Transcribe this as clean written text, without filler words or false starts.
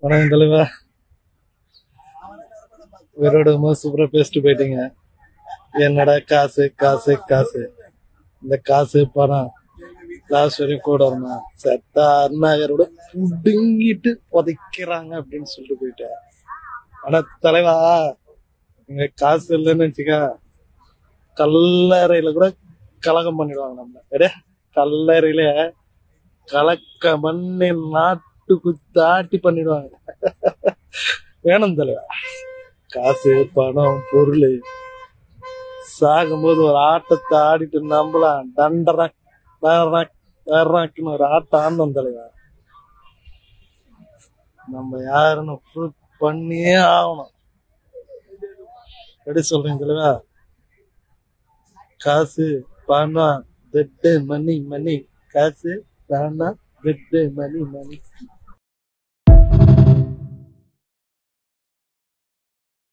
வணக்கம் தலைவா. இவரோட சூப்பரா பேசிட்டு போயிட்டீங்க. என்னடா காசு காசு காசு, இந்த காசு பணம் லாஸ்ட் வரையும் கூட வரணும், செத்தா அருணாகரோட புடுங்கிட்டு புதைக்கிறாங்க அப்படின்னு சொல்லிட்டு போயிட்டேன். ஆனா தலைவா, இங்க காசு இல்லைன்னு வச்சுக்க, கல்லறையில கூட கலகம் பண்ணிடுவாங்க. நம்ம கல்லறையில கலக்க பண்ணி நாட்டு குத்தாட்டி பண்ணிடுவாங்க. வேணும் தலைவா. காசு பணம் பொருள், சாகும்போது ஒரு ஆட்டத்தை ஆடிட்டு நம்பலாம். தண்டராக்குன்னு ஒரு ஆட்டம் ஆடணும் தலைவா. நம்ம யாருன்னு ப்ரூவ் பண்ணியே ஆகணும். எப்படி சொல்றீங்க தலைவா? காசு பணம் பெட்டு மணி மணி, காசு பணம் பெட்டு மணி மணி.